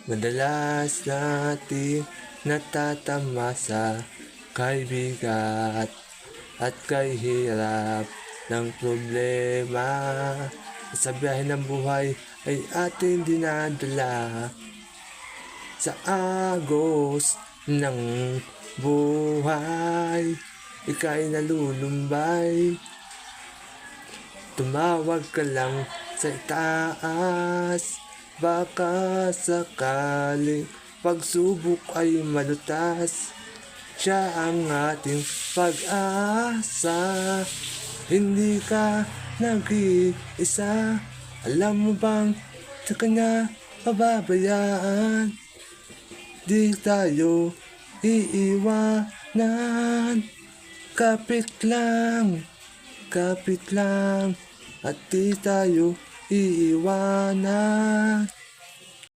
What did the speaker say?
Madalas natin natatamasa kay bigat at kay hirap ng problema. Sa biyahe ng buhay ay ating dinadala sa agos ng buhay. Ika'y nalulumbay, tumawag ka lang sa itaas. Baka sakaling pagsubok ay malutas, siya ang ating pag-asa. Hindi ka nag-iisa, alam mo bang sa kanya pababayaan? Di tayo iiwanan. Kapit lang, at di tayo iiwanan.